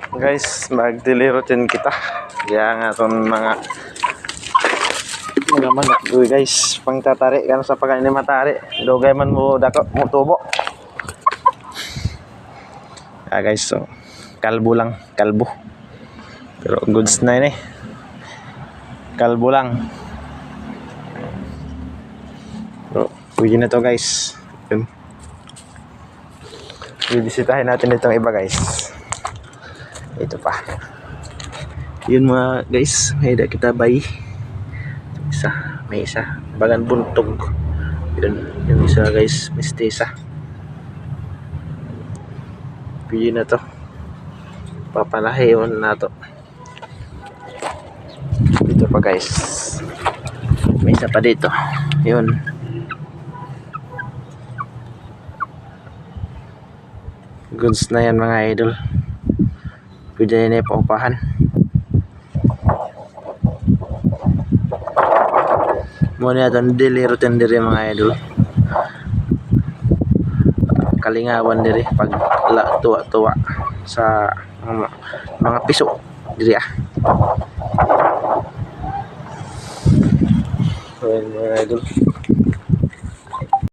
Guys, magdilirutin kita. Kaya nga itong mga manok ko guys. Pang tatari kan sa pagkain ni matari. Dugay man mo dako mo tubo. Guys, so kalbo lang, kalbo. Pero goods na yun eh. Kalbo lang. So, pwede na to guys. Yun. Bibisitahin natin itong iba guys. Ito pa. Yun mga guys, may kita bay. May isa. Bagan buntog. Yun, yung isa guys, mistisa. Pili na to. Papalahiyon na to. Dito pa guys. May isa pa dito. Yun. Goods na yan mga idol. Pwede na ipaupahan. Muna ito dilirutin diri mga idol. Kalingawan diri pag tuwa-tuwa sa mga piso diri ah. So mga idol.